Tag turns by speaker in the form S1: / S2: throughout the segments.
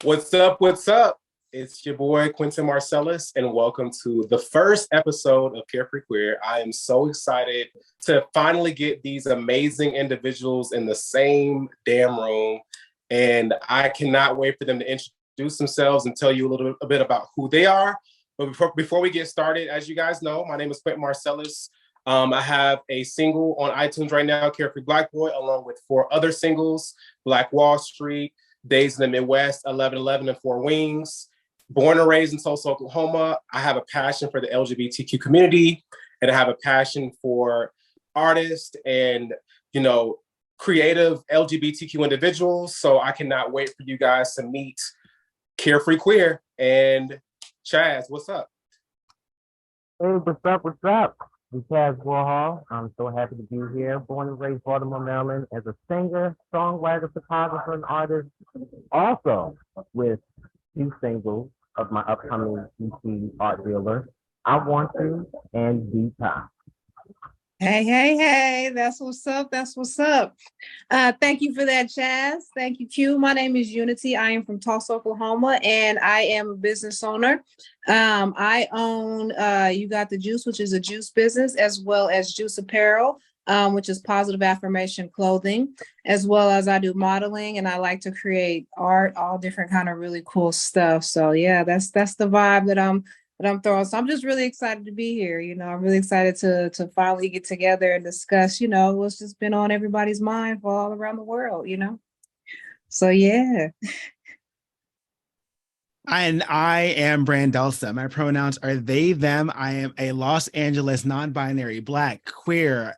S1: What's up? What's up? It's your boy Quentin Marcellis, and welcome to the first episode of Carefree Queer. I am so excited to finally get these amazing individuals in the same damn room, and I cannot wait for them to introduce themselves and tell you a bit about who they are. But before we get started, as you guys know, my name is Quentin Marcellis. I have a single on iTunes right now, Carefree Black Boy, along with 4 other singles, Black Wall Street, Days in the Midwest, 1111 and Four Wings. Born and raised in Tulsa, Oklahoma, I have a passion for the LGBTQ community, and I have a passion for artists and, creative LGBTQ individuals. So I cannot wait for you guys to meet Carefree Queer. And Chaz, what's up?
S2: Hey, what's up? What's up? I'm Chaz Warhol. I'm so happy to be here. Born and raised Baltimore, Maryland, as a singer, songwriter, photographer, and artist. Also, with 2 singles of my upcoming EP art dealer, I Want To and Be Time.
S3: Hey, that's what's up. That's what's up. Thank you for that, Chaz. Thank you, Q. My name is Unity. I am from Tulsa, Oklahoma, and I am a business owner. I own You Got the Juice, which is a juice business, as well as Juice Apparel, which is positive affirmation clothing, as well as I do modeling, and I like to create art, all different kind of really cool stuff. So yeah, that's the vibe that I'm throwing. So I'm just really excited to be here. I'm really excited to finally get together and discuss, what's just been on everybody's mind for all around the world, So yeah.
S4: And I am BrandElsa. My pronouns are they, them. I am a Los Angeles non-binary, Black, queer,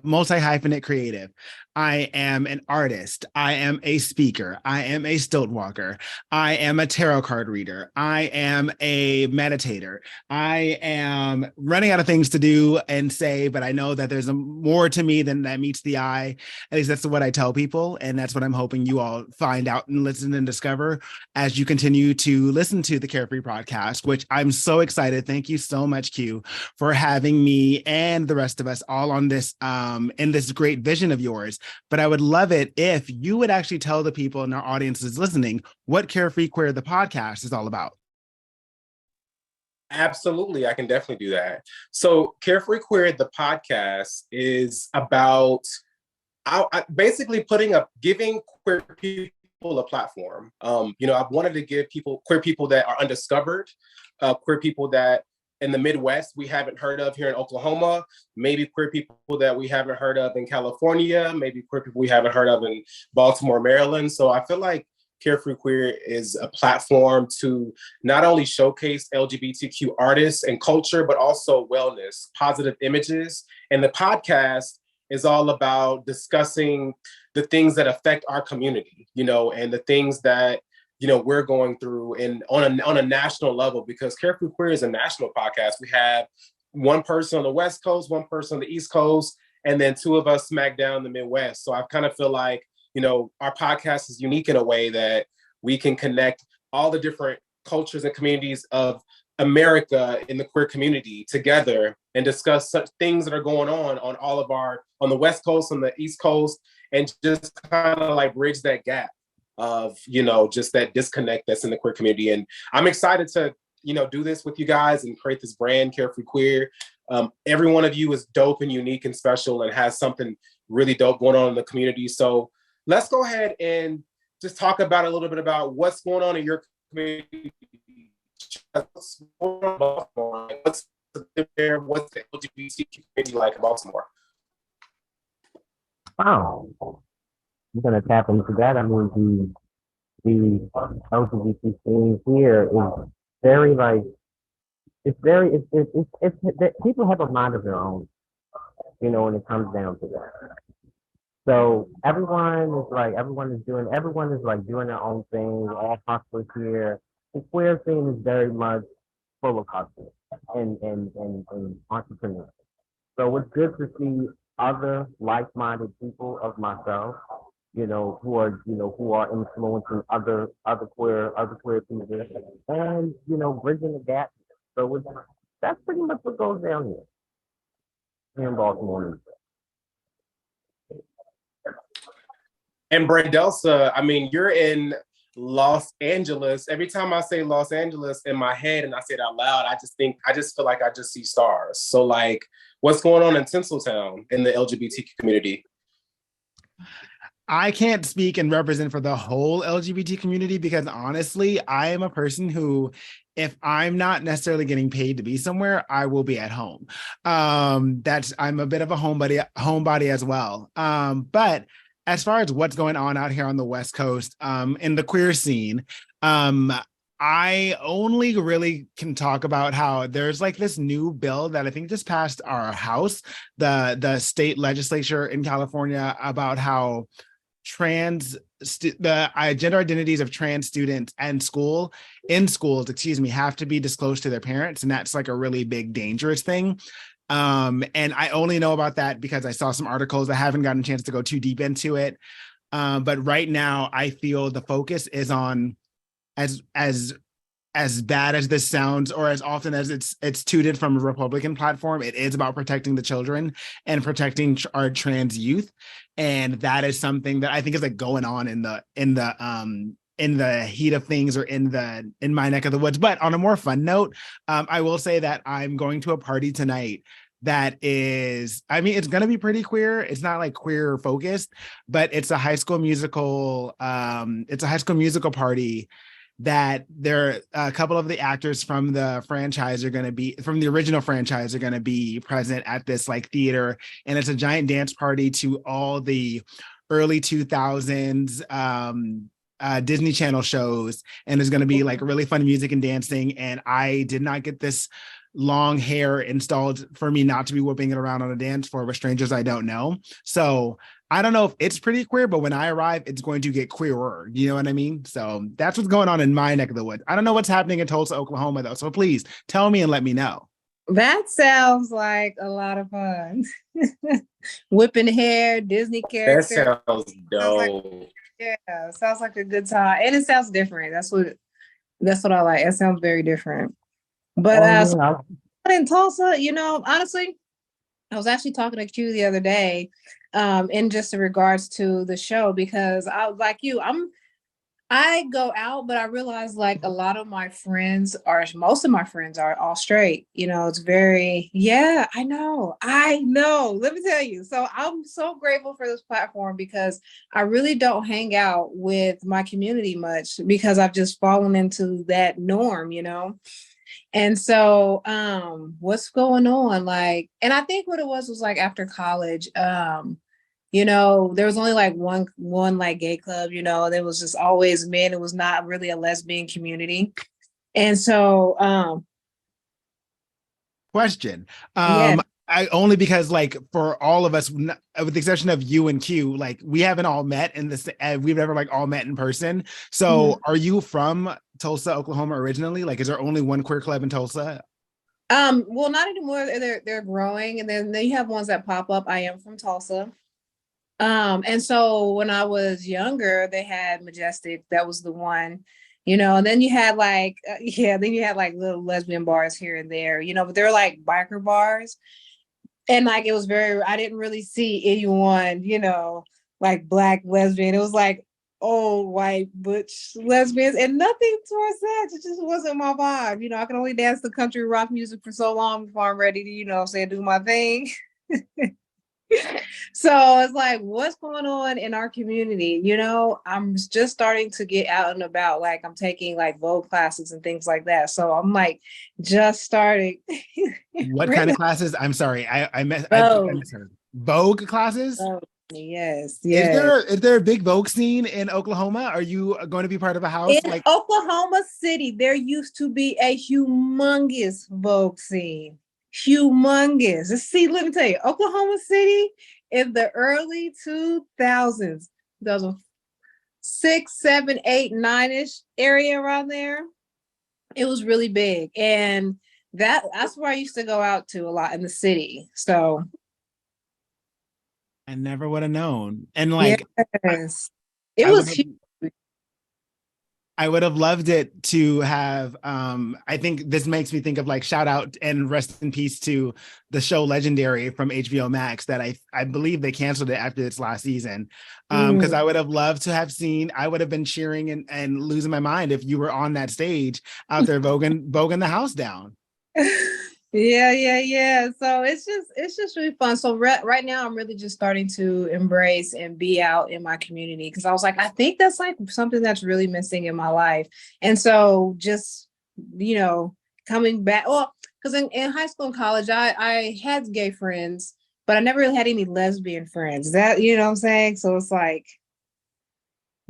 S4: multi-hyphenate creative. I am an artist. I am a speaker. I am a stilt walker. I am a tarot card reader. I am a meditator. I am running out of things to do and say, but I know that there's more to me than that meets the eye. At least that's what I tell people. And that's what I'm hoping you all find out and listen and discover as you continue to listen to the Carefree podcast, which I'm so excited. Thank you so much, Q, for having me and the rest of us all on this in this great vision of yours. But I would love it if you would actually tell the people in our audiences listening what Carefree Queer, the podcast, is all about.
S1: Absolutely, I can definitely do that. So Carefree Queer, the podcast, is about basically giving queer people a platform. I've wanted to give queer people that are undiscovered, queer people that in the Midwest we haven't heard of here in Oklahoma, maybe queer people that we haven't heard of in California, maybe queer people we haven't heard of in Baltimore, Maryland. So I feel like Carefree Queer is a platform to not only showcase LGBTQ artists and culture, but also wellness, positive images. And the podcast is all about discussing the things that affect our community, and the things that we're going through and on a national level, because Carefree Queer is a national podcast. We have one person on the West Coast, one person on the East Coast, and then 2 of us smack down the Midwest. So I kind of feel like, our podcast is unique in a way that we can connect all the different cultures and communities of America in the queer community together and discuss such things that are going on the West Coast, on the East Coast, and just kind of like bridge that gap of, just that disconnect that's in the queer community. And I'm excited to, do this with you guys and create this brand, Carefree Queer. Every one of you is dope and unique and special and has something really dope going on in the community. So let's go ahead and just talk about a little bit about what's going on in your community. What's going on in Baltimore? What's the LGBTQ community like in Baltimore?
S2: Wow. I'm going to tap into that. I mean, the LGBT scene here is very people have a mind of their own, when it comes down to that. So everyone is doing their own thing. All hustlers here. The queer scene is very much full of hustlers and entrepreneurs. So it's good to see other like-minded people of myself, who are influencing other queer people and, bridging the gap. So that's pretty much what goes down here in Baltimore.
S1: And BrandElsa, I mean, you're in Los Angeles, every time I say Los Angeles in my head and I say it out loud, I just feel like I just see stars. So like, what's going on in Tinseltown in the LGBTQ community?
S4: I can't speak and represent for the whole LGBT community because honestly, I am a person who, if I'm not necessarily getting paid to be somewhere, I will be at home. I'm a bit of a homebody as well. But as far as what's going on out here on the West Coast, in the queer scene, I only really can talk about how there's like this new bill that I think just passed our house, the state legislature in California, about how the gender identities of trans students in schools, have to be disclosed to their parents, and that's like a really big dangerous thing. And I only know about that because I saw some articles. I haven't gotten a chance to go too deep into it. But right now, I feel the focus is on, as bad as this sounds, or as often as it's tooted from a Republican platform, it is about protecting the children and protecting our trans youth. And that is something that I think is like going on in the heat of things, or in my neck of the woods. But on a more fun note, I will say that I'm going to a party tonight that is, I mean, it's going to be pretty queer. It's not like queer focused, but it's a High School Musical. It's a High School Musical party that a couple of the actors from the franchise from the original franchise are going to be present at this like theater. And it's a giant dance party to all the early 2000s Disney Channel shows. And there's going to be like really fun music and dancing. And I did not get this long hair installed for me not to be whipping it around on a dance floor with strangers I don't know. So I don't know if it's pretty queer, but when I arrive, it's going to get queerer. You know what I mean? So that's what's going on in my neck of the woods. I don't know what's happening in Tulsa, Oklahoma, though. So please tell me and let me know.
S3: That sounds like a lot of fun. Whipping hair, Disney character.
S1: That sounds dope.
S3: Sounds like a good time. And it sounds different. That's what I like. It sounds very different. But in Tulsa, honestly, I was actually talking to Q the other day, in just in regards to the show, because I was like you, I go out, but I realize like most of my friends are all straight. It's very, yeah, I know. Let me tell you. So I'm so grateful for this platform because I really don't hang out with my community much because I've just fallen into that norm, And so what's going on? Like, and I think what it was like after college, there was only like one like gay club, there was just always men. It was not really a lesbian community. And so
S4: question.
S3: Yeah.
S4: Only because like for all of us, with the exception of you and Q, like we haven't all met we've never like all met in person. So Are you from Tulsa, Oklahoma originally? Like, is there only one queer club in Tulsa?
S3: Well, not anymore. They're growing, and then you have ones that pop up. I am from Tulsa. And so when I was younger, they had Majestic. That was the one, and then you had like, little lesbian bars here and there, but they're like biker bars. And like, it was I didn't really see anyone, like Black lesbian. It was like old white butch lesbians, and nothing towards that. It just wasn't my vibe. I can only dance to country rock music for so long before I'm ready to, do my thing. So it's like, what's going on in our community? I'm just starting to get out and about. Like, I'm taking like Vogue classes and things like that. So I'm like just starting.
S4: What kind of classes? I'm sorry, I misheard. Vogue classes?
S3: Yes.
S4: Is there a big Vogue scene in Oklahoma? Are you going to be part of a house?
S3: In Oklahoma City, there used to be a humongous Vogue scene. Humongous. See, let me tell you, Oklahoma City in the early 2000s, 2006, 7, 8, 9-ish area around there, it was really big. And that's where I used to go out to a lot in the city. So
S4: I never would have known. And like,
S3: yes, it was huge.
S4: I would have loved it to have, I think this makes me think of like shout out and rest in peace to the show Legendary from HBO Max that I believe they canceled it after its last season. Because I would have loved to have seen, I would have been cheering and losing my mind if you were on that stage out there voguing the house down.
S3: Yeah. So it's just really fun. So right now I'm really just starting to embrace and be out in my community, because I was like, I think that's like something that's really missing in my life. And so just, coming back, well, because in high school and college, I had gay friends, but I never really had any lesbian friends. That, you know what I'm saying? So it's like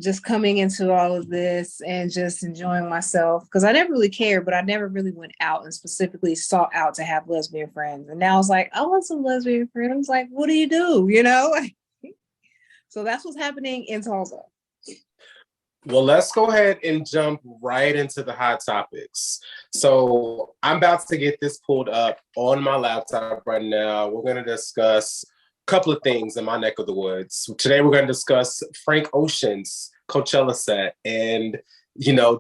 S3: just coming into all of this and just enjoying myself, because I never really cared, but I never really went out and specifically sought out to have lesbian friends. And now it's like, I want some lesbian friends. I was like, what do you do? So that's what's happening in Tulsa.
S1: Well, let's go ahead and jump right into the hot topics. So I'm about to get this pulled up on my laptop right now. We're going to discuss couple of things in my neck of the woods. Today we're going to discuss Frank Ocean's Coachella set and,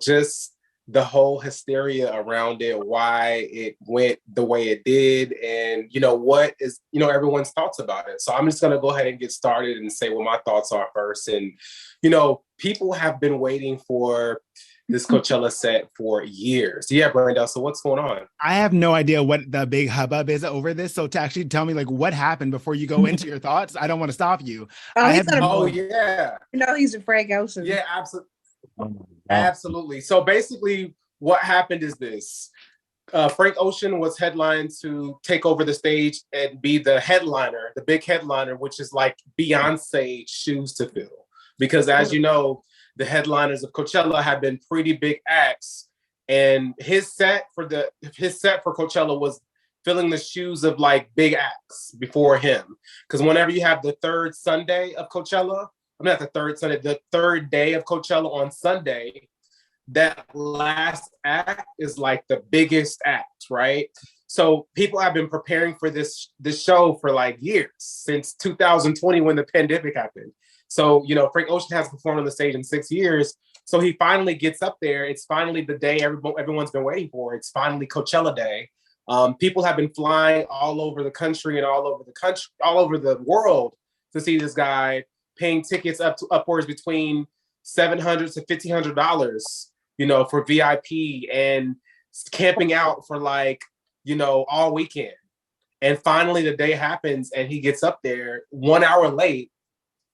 S1: just the whole hysteria around it, why it went the way it did, and, what is, everyone's thoughts about it. So I'm just going to go ahead and get started and say what my thoughts are first. And, people have been waiting for this Coachella set for years. Yeah, BrandElsa, so what's going on?
S4: I have no idea what the big hubbub is over this. So to actually tell me like what happened before you go into your thoughts, I don't want to stop you.
S1: Yeah.
S3: He's a Frank Ocean.
S1: Yeah, absolutely. Absolutely. So basically what happened is this. Frank Ocean was headlined to take over the stage and be the headliner, the big headliner, which is like Beyonce's shoes to fill. Because as you know, the headliners of Coachella have been pretty big acts, and his set for Coachella was filling the shoes of like big acts before him. Because whenever you have the third Sunday of Coachella, the third day of Coachella on Sunday, that last act is like the biggest act, right? So people have been preparing for this show for like years, since 2020 when the pandemic happened. So, Frank Ocean hasn't performed on the stage in 6 years. So he finally gets up there. It's finally the day everyone's been waiting for. It's finally Coachella Day. People have been flying all over the country and all over the world to see this guy, paying tickets upwards between $700 to $1,500, for VIP, and camping out for all weekend. And finally the day happens and he gets up there 1 hour late.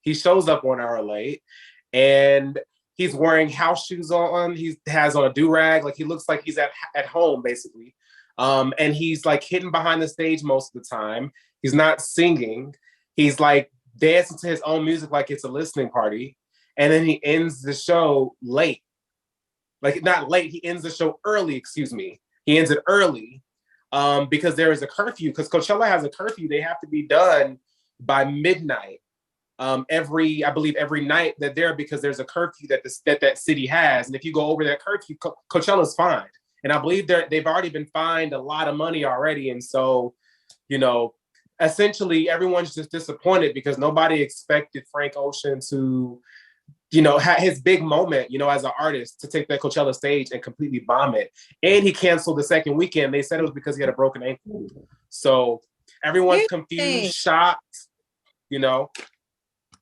S1: He shows up 1 hour late, and he's wearing house shoes on. He has on a do-rag. Like, he looks like he's at home, basically. And he's like hidden behind the stage most of the time. He's not singing. He's like dancing to his own music like it's a listening party. And then he ends the show late. Like, not late, he ends the show early, excuse me. He ends it early because there is a curfew. Because Coachella has a curfew. They have to be done by midnight. Every night that there, because there's a curfew that city has. And if you go over that curfew, Coachella's fined. And I believe they've already been fined a lot of money already. And so, essentially everyone's just disappointed because nobody expected Frank Ocean to, have his big moment, as an artist, to take that Coachella stage and completely bomb it. And he canceled the second weekend. They said it was because he had a broken ankle. So everyone's confused, shocked,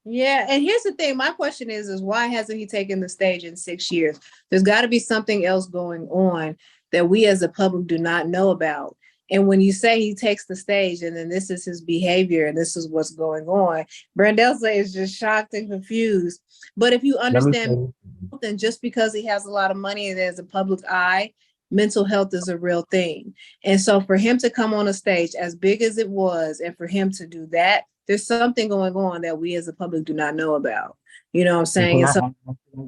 S3: Yeah, and here's the thing. My question is why hasn't he taken the stage in 6 years? There's got to be something else going on that we as the public do not know about. And when you say he takes the stage and then this is his behavior and this is what's going on, BrandElsa is just shocked and confused. But if you understand, then just because he has a lot of money and there's a public eye, mental health is a real thing. And so for him to come on a stage as big as it was, and for him to do that, there's something going on that we as the public do not know about. You know what I'm saying? And so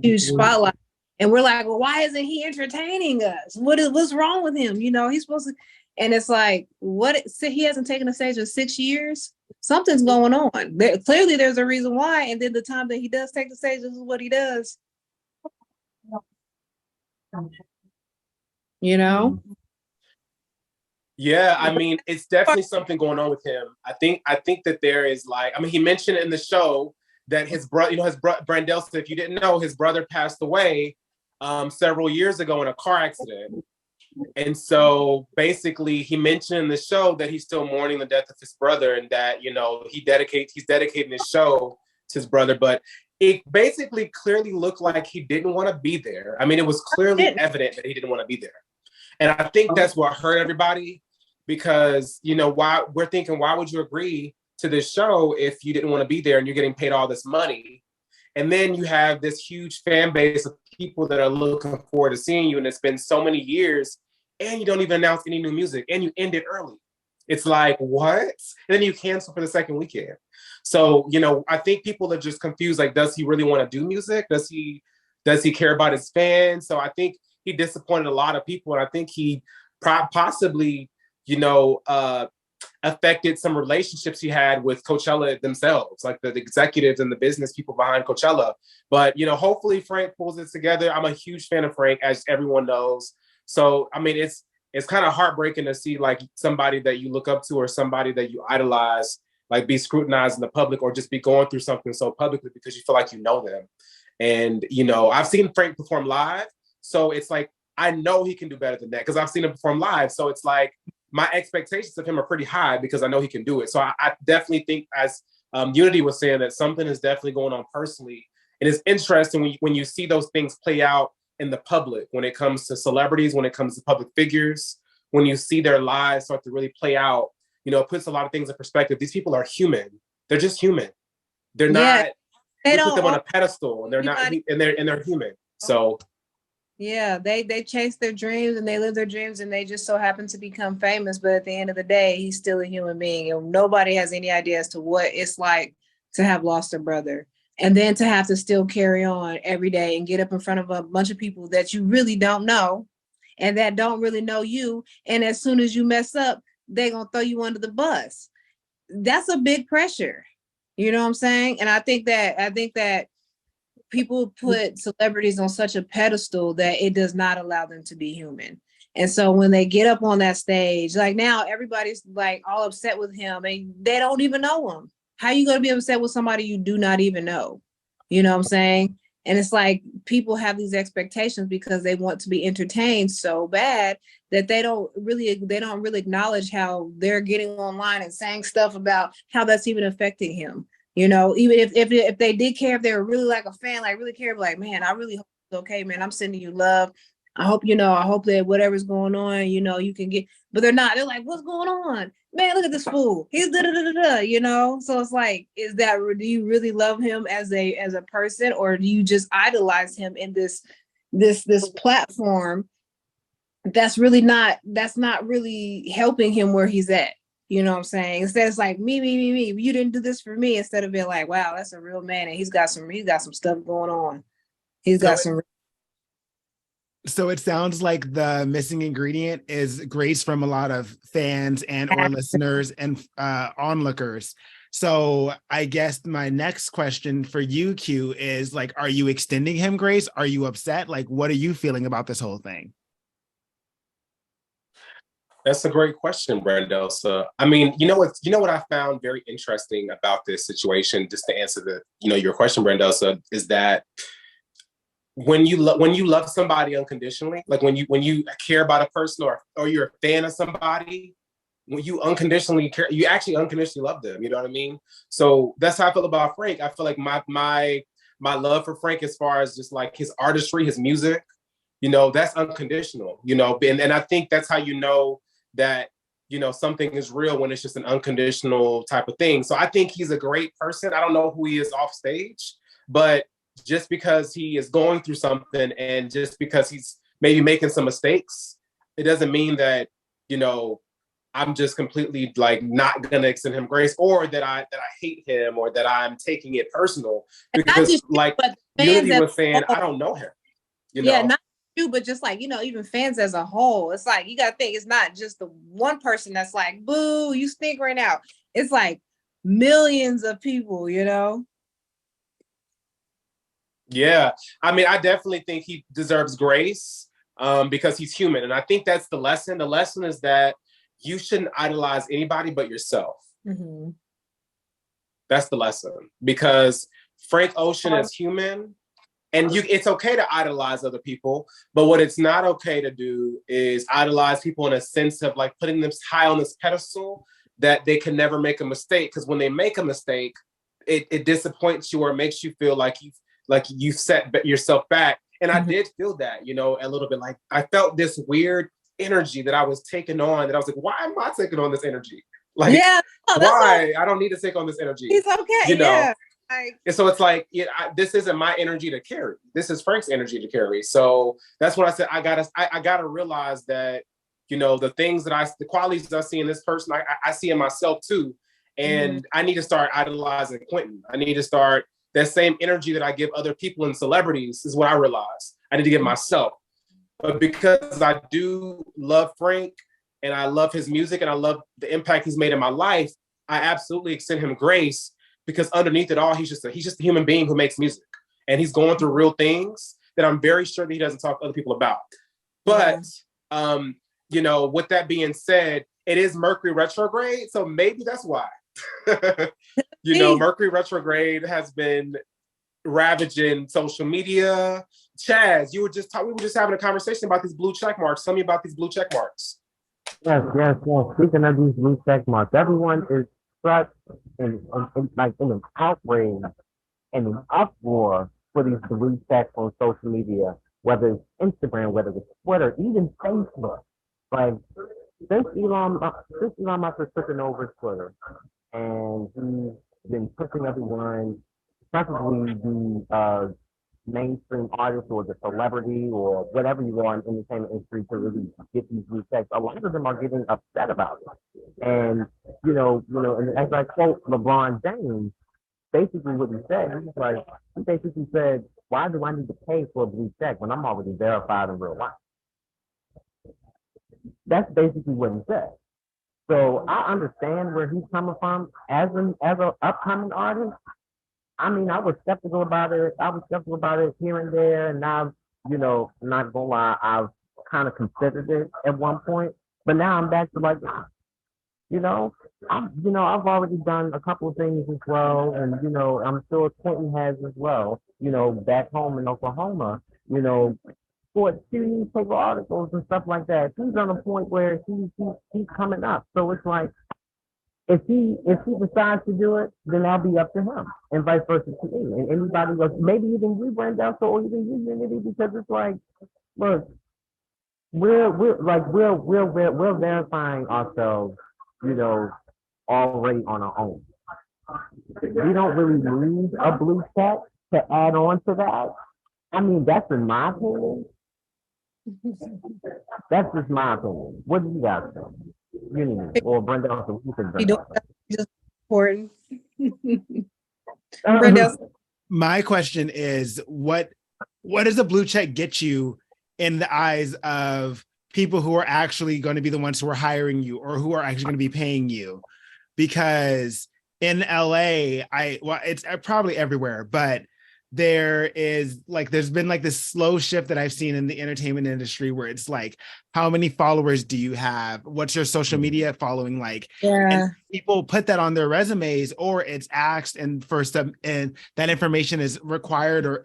S3: huge spotlight. And we're like, well, why isn't he entertaining us? What's wrong with him? He's supposed to. And it's like, he hasn't taken the stage in 6 years. Something's going on. Clearly there's a reason why. And then the time that he does take the stage, this is what he does.
S1: Yeah, I mean, it's definitely something going on with him. I think that there is he mentioned in the show that his brother, BrandElsa, if you didn't know, his brother passed away several years ago in a car accident. And so basically he mentioned in the show that he's still mourning the death of his brother, and that, you know, he's dedicating his show to his brother. But it basically clearly looked like he didn't want to be there. I mean, it was clearly evident that he didn't want to be there. And I think that's what hurt everybody, because, you know, why would you agree to this show if you didn't want to be there and you're getting paid all this money? And then you have this huge fan base of people that are looking forward to seeing you, and it's been so many years, and you don't even announce any new music, and you end it early. It's like, what? And then you cancel for the second weekend. So, you know, I think people are just confused. Like, does he really want to do music? Does he care about his fans? So I think he disappointed a lot of people, and I think he possibly, you know, affected some relationships he had with Coachella themselves, like the executives and the business people behind Coachella. But, you know, hopefully Frank pulls it together. I'm a huge fan of Frank, as everyone knows. So, I mean, it's kind of heartbreaking to see like somebody that you look up to or somebody that you idolize, like be scrutinized in the public or just be going through something so publicly because you feel like you know them. And, you know, I've seen Frank perform live. So it's like, I know he can do better than that because I've seen him perform live. So it's like, my expectations of him are pretty high because I know he can do it. So I definitely think, as Unity was saying, that something is definitely going on personally. And it's interesting when you see those things play out in the public, when it comes to celebrities, when it comes to public figures, when you see their lives start to really play out, you know, it puts a lot of things in perspective. These people are human. They're just human. They're not, they put them on a pedestal, and they're not, and they're human. So
S3: yeah, they chase their dreams and they live their dreams, and they just so happen to become famous. But at the end of the day, he's still a human being, and nobody has any idea as to what it's like to have lost a brother, and then to have to still carry on every day and get up in front of a bunch of people that you really don't know and that don't really know you. And as soon as you mess up, they're gonna throw you under the bus. That's a big pressure. You know what I'm saying? And I think that people put celebrities on such a pedestal that it does not allow them to be human. And so when they get up on that stage, like now everybody's like all upset with him and they don't even know him. How are you going to be upset with somebody you do not even know? You know what I'm saying? And it's like people have these expectations because they want to be entertained so bad that they don't really acknowledge how they're getting online and saying stuff about how that's even affecting him. You know, even if they did care, if they were really like a fan, like really care, like, man, I really hope it's okay, man. I'm sending you love. I hope that whatever's going on, you know, you can get, but they're not. They're like, what's going on? Man, look at this fool. He's da-da-da-da-da, you know? So it's like, do you really love him as a person, or do you just idolize him in this platform that's not really helping him where he's at? You know what I'm saying? Instead, it's like me. You didn't do this for me. Instead of being like, wow, that's a real man, and he's got some stuff going on.
S4: So it sounds like the missing ingredient is grace from a lot of fans and or listeners and onlookers. So I guess my next question for you, Q, is like, are you extending him grace? Are you upset? Like, what are you feeling about this whole thing?
S1: That's a great question, BrandElsa. I mean, you know what I found very interesting about this situation, just to answer your question, BrandElsa, is that when you love somebody unconditionally, like when you care about a person or you're a fan of somebody, when you unconditionally care, you actually unconditionally love them. You know what I mean? So that's how I feel about Frank. I feel like my love for Frank, as far as just like his artistry, his music, you know, that's unconditional. You know, and I think that's how you know that, you know, something is real, when it's just an unconditional type of thing. So I think he's a great person. I don't know who he is off stage, but just because he is going through something and just because he's maybe making some mistakes, it doesn't mean that, you know, I'm just completely like not gonna extend him grace, or that I hate him, or that I'm taking it personal, because like Unity was saying, I don't know him. You know?
S3: Not you, but just like, you know, even fans as a whole, it's like you gotta think it's not just the one person that's like, boo, you stink right now. It's like millions of people, you know.
S1: Yeah, I mean, I definitely think he deserves grace because he's human, and I think that's the lesson. The lesson is that you shouldn't idolize anybody but yourself.
S3: Mm-hmm.
S1: That's the lesson, because Frank Ocean is human. And it's okay to idolize other people, but what it's not okay to do is idolize people in a sense of like putting them high on this pedestal that they can never make a mistake. Because when they make a mistake, it disappoints you or makes you feel like you set yourself back. And I did feel that, you know, a little bit. Like I felt this weird energy that I was taking on, that I was like, why am I taking on this energy? Like,
S3: yeah,
S1: why? I don't need to take on this energy.
S3: It's okay.
S1: You know?
S3: Yeah.
S1: And so it's like, this isn't my energy to carry. This is Frank's energy to carry. So that's when I said, I gotta realize that, you know, the qualities I see in this person, I see in myself too. And I need to start idolizing Quentin. I need to start that same energy that I give other people and celebrities is what I realized I need to give myself. But because I do love Frank and I love his music and I love the impact he's made in my life, I absolutely extend him grace, because underneath it all, he's just a human being who makes music, and he's going through real things that I'm very sure that he doesn't talk to other people about. But, you know, with that being said, it is Mercury retrograde. So maybe that's why, you know, Mercury retrograde has been ravaging social media. Chaz, we were just having a conversation about these blue check marks. Tell me about these blue check marks.
S2: Yes. Speaking of these blue check marks, everyone is such in an outrage and an uproar for these blue checks on social media, whether it's Instagram, whether it's Twitter, even Facebook. Like since Elon Musk has taken over Twitter, and he's been pushing everyone, preferably the mainstream artist or the celebrity or whatever you are in the entertainment industry, to really get these blue checks. A lot of them are getting upset about it. And you know, and as I quote LeBron James, basically what he basically said, why do I need to pay for a blue check when I'm already verified in real life? That's basically what he said. So I understand where he's coming from as an upcoming artist. I mean, I was skeptical about it. Here and there, and now, you know, not gonna lie, I've kind of considered it at one point, but now I'm back to like, you know, I've already done a couple of things as well, and you know, I'm sure Quentin has as well. You know, back home in Oklahoma, you know, for two newspaper articles and stuff like that. He's on a point where he's coming up, so it's like, if he decides to do it, then that'll be up to him, and vice versa to me, and anybody else, maybe even you, BrandElsa, or even you, Unity, because it's like, look, we're verifying ourselves, you know, already on our own. We don't really need a blue check to add on to that. I mean, that's in my opinion. That's just my opinion. What do you guys think? Unity or BrandElsa? What do you think, BrandElsa?
S3: Just important. BrandElsa.
S4: My question is, what does a blue check get you in the eyes of people who are actually going to be the ones who are hiring you or who are actually going to be paying you? Because in LA, it's probably everywhere, but there's been like this slow shift that I've seen in the entertainment industry where it's like, how many followers do you have? What's your social media following like?
S3: Yeah.
S4: And people put that on their resumes, or it's asked and that information is required or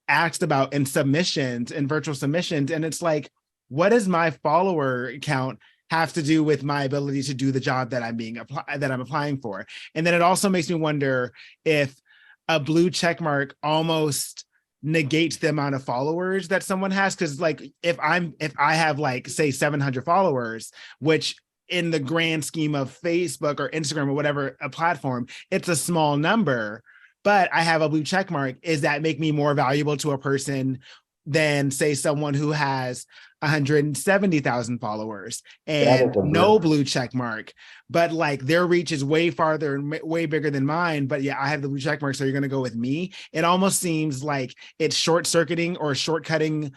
S4: asked about in submissions, in virtual submissions. And it's like, what does my follower count have to do with my ability to do the job that I'm applying for? And then it also makes me wonder if a blue check mark almost negates the amount of followers that someone has. Cause like, if I have like, say 700 followers, which in the grand scheme of Facebook or Instagram or whatever a platform, it's a small number, but I have a blue check mark. Does that make me more valuable to a person than say someone who has 170,000 followers and no blue check mark, but like their reach is way farther and way bigger than mine, but yeah, I have the blue check mark, so you're going to go with me? It almost seems like it's short-circuiting or shortcutting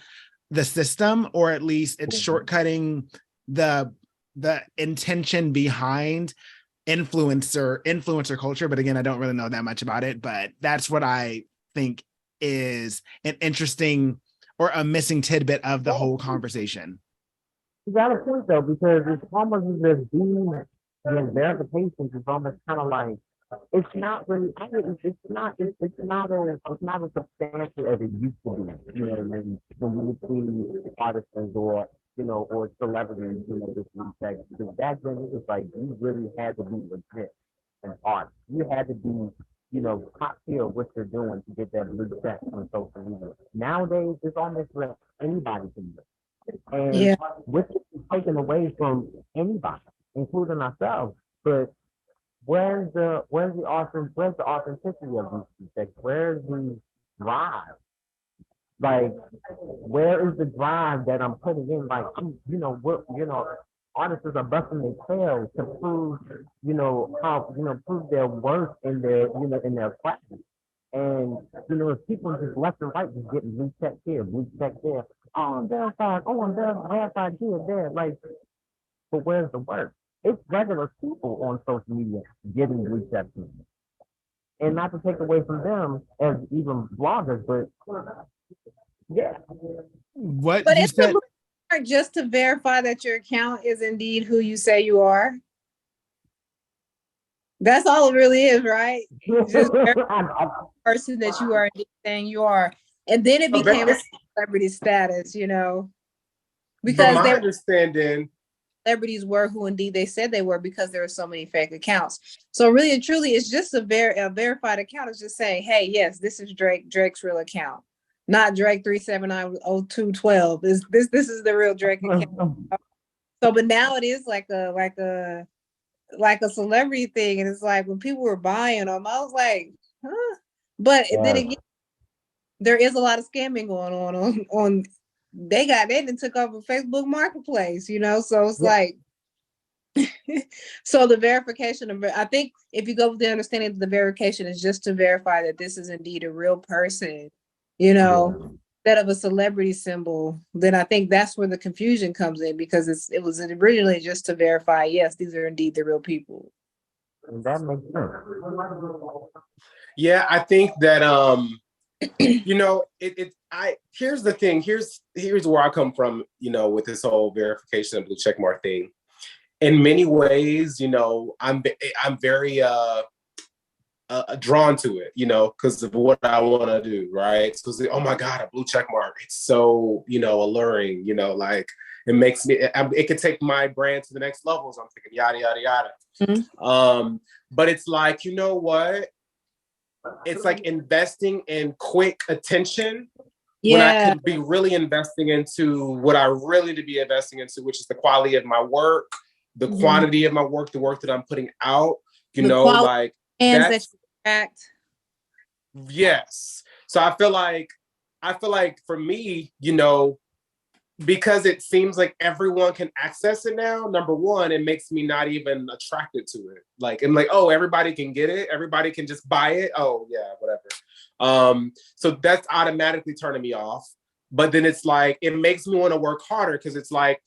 S4: the system, or at least it's shortcutting the intention behind influencer culture. But again, I don't really know that much about it, but that's what I think is an interesting or a missing tidbit of the whole conversation.
S2: You got a point though, because it's almost as if these verifications is almost kind of like it's not really. It's not as substantial as it used to be. You know, when you would see artisans or or celebrities, this sex. Because back then it was like you really had to be legit an art. You had to be, top tier what you're doing to get that blue check on social media. Nowadays, it's almost like anybody can do it, and
S3: Yeah.
S2: which is taken away from anybody, including ourselves. But where's the authenticity of these things? Where's the drive? Like, where is the drive that I'm putting in? Like, artists are busting their tails to prove, how, prove their worth in in their craft. And, if people just left and right just getting blue check here, blue check there. Oh, I'm verified. Oh, I'm verified here, there. Like, but where's the work? It's regular people on social media getting blue checks. And not to take away from them as even bloggers, but yeah.
S4: What
S3: But
S4: you
S3: it's the
S4: said,
S3: blue check just to verify that your account is indeed who you say you are. That's all it really is, right? Just verify the person that you are indeed saying you are. And then it became a celebrity status,
S1: From
S3: because
S1: my
S3: they
S1: understanding,
S3: celebrities were who indeed they said they were, because there were so many fake accounts. So really and truly, it's just a verified account. It's just saying, hey, yes, this is Drake's real account, not Drake 3790212. This is the real Drake account. So, but now it is like a celebrity thing, and it's like when people were buying them, I was like, huh. But then again, there is a lot of scamming going on. They done took over Facebook Marketplace, so it's like, so the verification of, I think if you go with the understanding that the verification is just to verify that this is indeed a real person, instead of a celebrity symbol, then I think that's where the confusion comes in, because it was originally just to verify, yes, these are indeed the real people.
S2: That makes sense.
S1: yeah, I think that here's the thing. Here's where I come from, with this whole verification of blue check mark thing. In many ways, I'm very drawn to it, because of what I want to do, right? Because oh my God, a blue check mark, it's so alluring, like it makes me, it could take my brand to the next level. So I'm thinking yada yada yada.
S3: Mm-hmm.
S1: But it's like, what? It's like investing in quick attention when I could be really investing into what I really need to be investing into, which is the quality of my work, the quantity of my work, the work that I'm putting out, like that's
S3: that act.
S1: Yes. So I feel like for me, because it seems like everyone can access it now, number one, it makes me not even attracted to it. Like, I'm like, oh, everybody can get it. Everybody can just buy it. Oh yeah, whatever. So that's automatically turning me off. But then it's like, it makes me want to work harder, because it's like,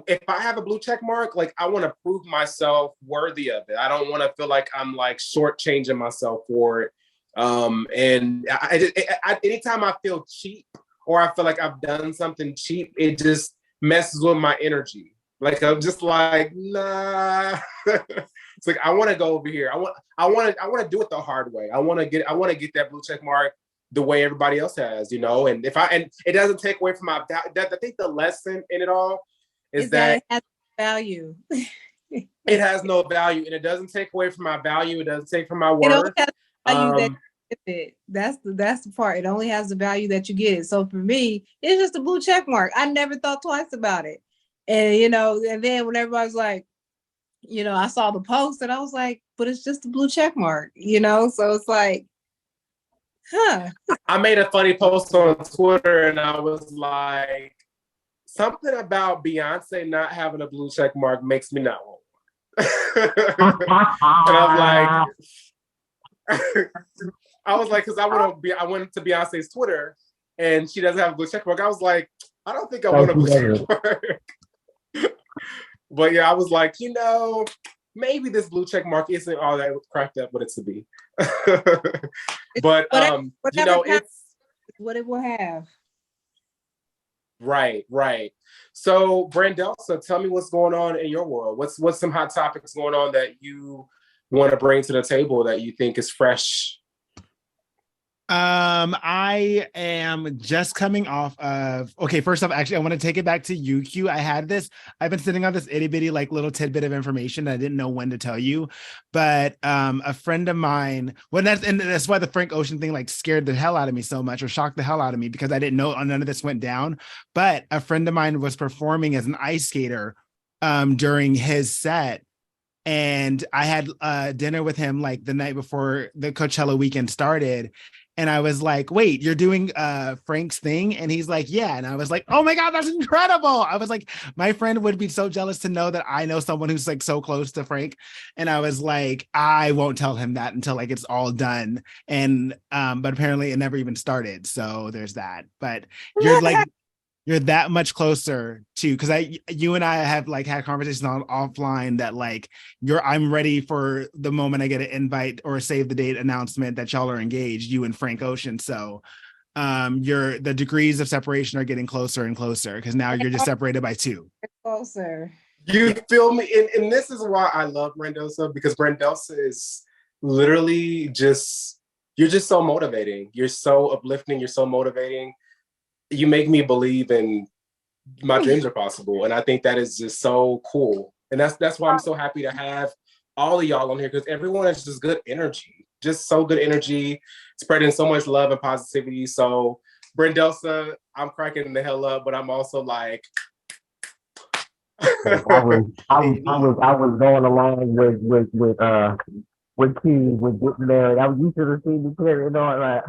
S1: if I have a blue check mark, like I want to prove myself worthy of it. I don't want to feel like I'm like shortchanging myself for it. And anytime I feel cheap, or I feel like I've done something cheap, it just messes with my energy. Like I'm just like, nah. It's like I want to go over here. I want to do it the hard way. I want to get that blue check mark the way everybody else has, And it doesn't take away from my. I think the lesson in it all is that
S3: it has value.
S1: It has no value, and it doesn't take away from my value. It doesn't take from my worth.
S3: It only has value that you get it. That's the part. It only has the value that you get it. So for me, it's just a blue check mark. I never thought twice about it. And and then when everybody's like, I saw the post and I was like, but it's just a blue check mark, So it's like, huh.
S1: I made a funny post on Twitter and I was like, something about Beyonce not having a blue check mark makes me not want one. And I was like, because I went to Beyonce's Twitter and she doesn't have a blue check mark. I was like, I don't think I want a blue check mark. But yeah, I was like, maybe this blue check mark isn't all that cracked up what it's to be. But it's
S3: what it will have.
S1: Right. So BrandElsa, tell me what's going on in your world. What's some hot topics going on that you want to bring to the table that you think is fresh?
S4: I am just coming off of, okay, first off, actually, I want to take it back to you, Q. I've been sitting on this itty bitty, like little tidbit of information that I didn't know when to tell you, but a friend of mine, that's why the Frank Ocean thing like scared the hell out of me so much, or shocked the hell out of me, because I didn't know none of this went down. But a friend of mine was performing as an ice skater during his set. And I had dinner with him like the night before the Coachella weekend started. And I was like, wait, you're doing Frank's thing? And he's like, yeah. And I was like, oh my God, that's incredible. I was like, my friend would be so jealous to know that I know someone who's like so close to Frank. And I was like, I won't tell him that until like it's all done. And but apparently it never even started. So there's that. But you're that much closer to, because you and I have like had conversations on offline that like I'm ready for the moment I get an invite or a save the date announcement that y'all are engaged, you and Frank Ocean. So the degrees of separation are getting closer and closer, because now you're just separated by 2.
S3: Closer.
S1: You feel me? And this is why I love BrandElsa, because BrandElsa is literally you're just so motivating. You're so uplifting. You're so motivating. You make me believe in my dreams are possible. And I think that is just so cool. And that's why I'm so happy to have all of y'all on here, because everyone is just good energy, just so good energy, spreading so much love and positivity. So BrandElsa, I'm cracking the hell up, but I'm also like,
S2: I was going along with Keys with getting married. I was used to the scene the carrying on like.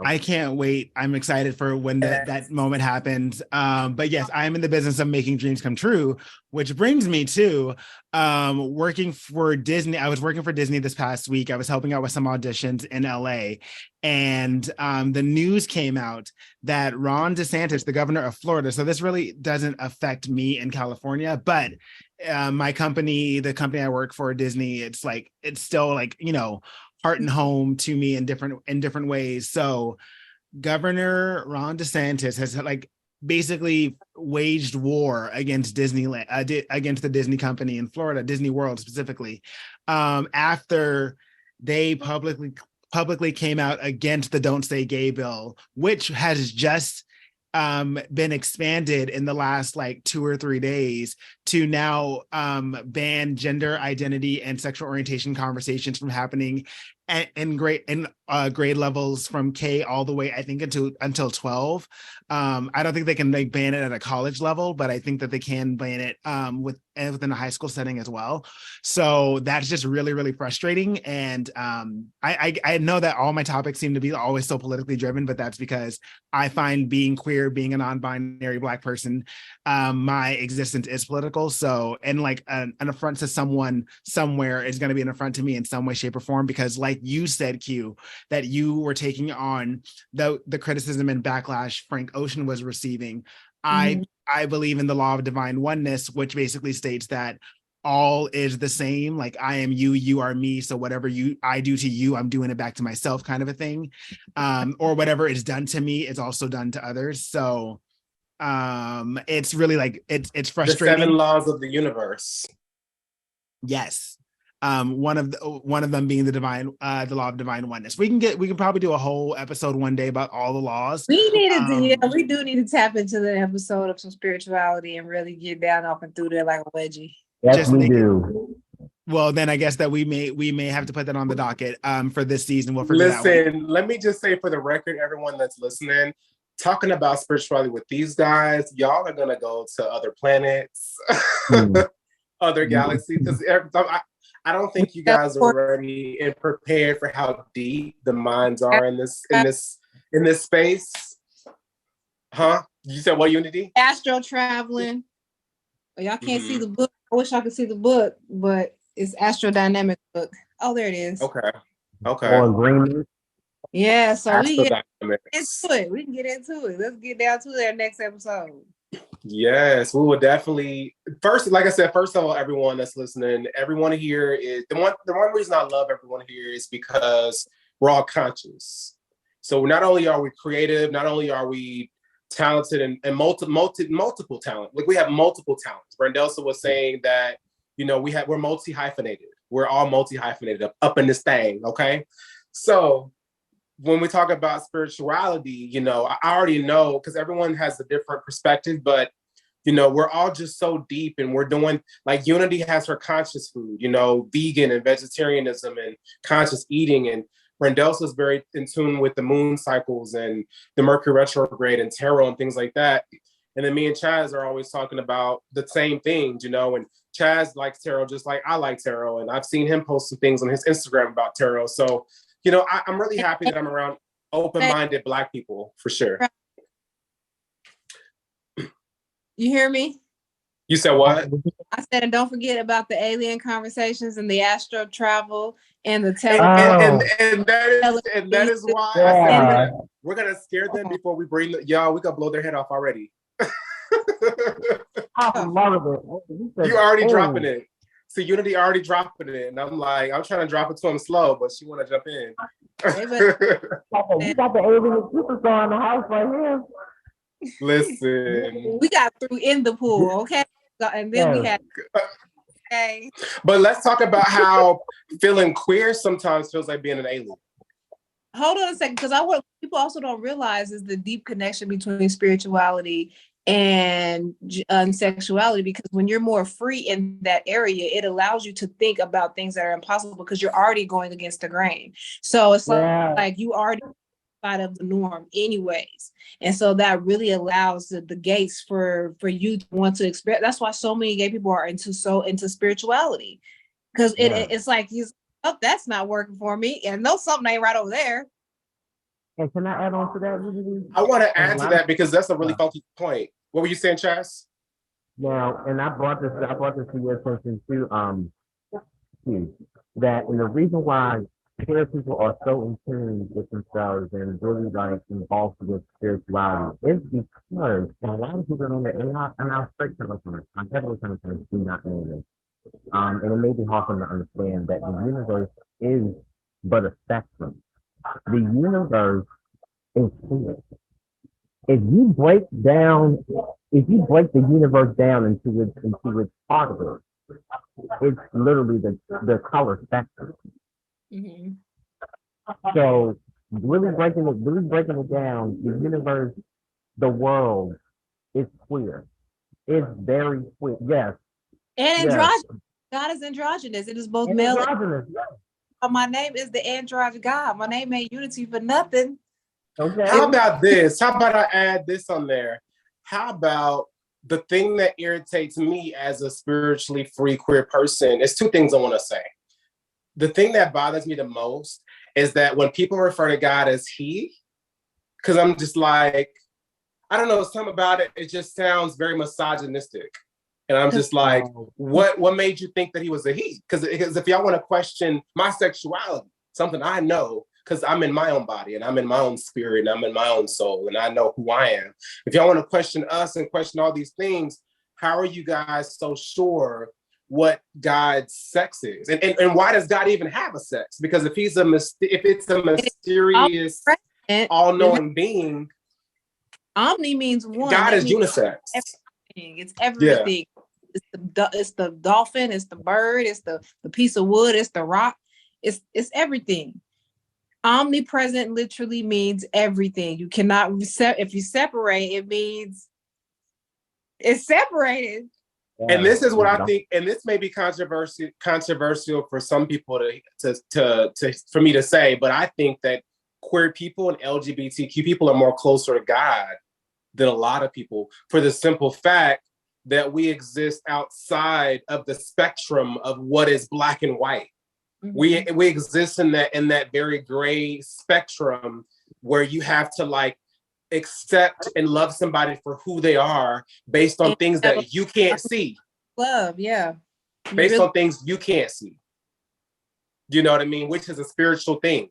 S4: I can't wait. I'm excited for when that moment happens. But yes, I'm in the business of making dreams come true, which brings me to working for Disney. I was working for Disney this past week. I was helping out with some auditions in LA. And the news came out that Ron DeSantis, the governor of Florida, so this really doesn't affect me in California, but my company, the company I work for, Disney, it's still like, heart and home to me in different ways. So Governor Ron DeSantis has like basically waged war against Disneyland, against the Disney company in Florida, Disney World specifically, after they publicly came out against the Don't Say Gay bill, which has just been expanded in the last like 2 or 3 days to now ban gender identity and sexual orientation conversations from happening in grade levels from K all the way, I think, until 12. I don't think they can like ban it at a college level, but I think that they can ban it within a high school setting as well. So that's just really, really frustrating. And I know that all my topics seem to be always so politically driven, but that's because I find being queer, being a non-binary Black person, my existence is political. So, and like an affront to someone somewhere is going to be an affront to me in some way, shape, or form, because like you said, Q, that you were taking on the criticism and backlash Frank Ocean was receiving. I believe in the law of divine oneness, which basically states that all is the same. Like I am you, you are me. So whatever I do to you, I'm doing it back to myself, kind of a thing. Or whatever is done to me is also done to others. So it's really like it's frustrating.
S1: The 7 laws of the universe.
S4: Yes. One of them being the law of divine oneness. We can probably do a whole episode one day about all the laws.
S3: We do need to tap into the episode of some spirituality and really get down off and through there like a wedgie.
S2: Yes, we do.
S4: Well, then I guess that we may have to put that on the docket for this season. We'll
S1: figure Listen, let me just say for the record, everyone that's listening, talking about spirituality with these guys, y'all are gonna go to other planets, other galaxies. Because I don't think you guys are ready and prepared for how deep the minds are in this space. Huh? You said what, Unity?
S3: Astro traveling. Y'all can't see the book. I wish I could see the book, but it's Astrodynamic book. Oh, there it is.
S1: Okay.
S2: Or agreement.
S3: Yeah, so we get into it. We can get into it. Let's get down to that next episode.
S1: Yes, we will definitely. First, like I said, first of all, everyone that's listening, everyone here is the one reason I love everyone here is because we're all conscious. So not only are we creative, not only are we talented and multiple talent. Like we have multiple talents. BrandElsa was saying that, you know, we're multi-hyphenated. We're all multi-hyphenated up in this thing, okay? So when we talk about spirituality, you know, I already know, because everyone has a different perspective, but you know, we're all just so deep, and we're doing, like, Unity has her conscious food, you know, vegan and vegetarianism and conscious eating, and BrandElsa is very in tune with the moon cycles and the Mercury retrograde and tarot and things like that. And then me and Chaz are always talking about the same things, you know, and Chaz likes tarot just like I like tarot, and I've seen him post some things on his Instagram about tarot. So, you know, I'm really happy that I'm around open-minded Black people, for sure.
S3: You hear me?
S1: You said what?
S3: I said, and don't forget about the alien conversations and the astro travel and the
S1: and that is why I said we're gonna scare them before we bring y'all. We gonna blow their head off already.
S2: I love it.
S1: You already dropping it. See, Unity already dropping it, and I'm like, I'm trying to drop it to him slow, but she want to jump in.
S2: You got the alien superstar in the house right here.
S1: Listen,
S3: we got through in the pool, okay, and then we had. Okay.
S1: But let's talk about how feeling queer sometimes feels like being an alien.
S3: Hold on a second, because what people also don't realize is the deep connection between spirituality and sexuality, because when you're more free in that area, it allows you to think about things that are impossible because you're already going against the grain. So it's like you already out of the norm anyways, and so that really allows the gates for you to want to experience. That's why so many gay people are into spirituality, because it's like oh, that's not working for me, and no, something ain't right over there.
S2: And can I add on to that?
S1: I want to add to that because that's a really funky point. What were you saying, Chaz?
S2: Now, and I brought this to your attention too, that, and the reason why queer people are so in tune with themselves and really like involved with spirituality is because, and a lot of people don't know, and I'll straight to listeners, I'm heavily do not know this. And it may be hard for them to understand that the universe is but a spectrum. The universe is fluid. If you break the universe down into its particles, it's literally the color spectrum.
S3: Mm-hmm.
S2: So really breaking it down, the universe, the world is queer. It's very queer. Yes.
S3: And androgynous. Yes. God is androgynous. It is both male and
S2: androgynous. Yes.
S3: My name is the androgynous God. My name ain't Unity for nothing.
S1: Okay. How about this? How about I add this on there? How about the thing that irritates me as a spiritually free queer person? It's two things I want to say. The thing that bothers me the most is that when people refer to God as he, because I'm just like, I don't know, something about it, it just sounds very misogynistic. And I'm just like, what made you think that he was a he? Because if y'all want to question my sexuality, something I know, because I'm in my own body and I'm in my own spirit and I'm in my own soul and I know who I am. If y'all want to question us and question all these things, how are you guys so sure what God's sex is? And why does God even have a sex? Because if it's a mysterious, all-knowing being,
S3: omni means one.
S1: God is unisex.
S3: Everything. It's everything. Yeah. It's the dolphin, it's the bird, it's the piece of wood, it's the rock, it's everything. Omnipresent literally means everything. You cannot if you separate, it means it's separated.
S1: And this is what I think, and this may be controversial for some people for me to say, but I think that queer people and LGBTQ people are more closer to God than a lot of people, for the simple fact that we exist outside of the spectrum of what is black and white. Mm-hmm. We exist in that very gray spectrum where you have to like accept and love somebody for who they are based on things that you can't see.
S3: Love, yeah.
S1: Based on things you can't see. You know what I mean? Which is a spiritual thing.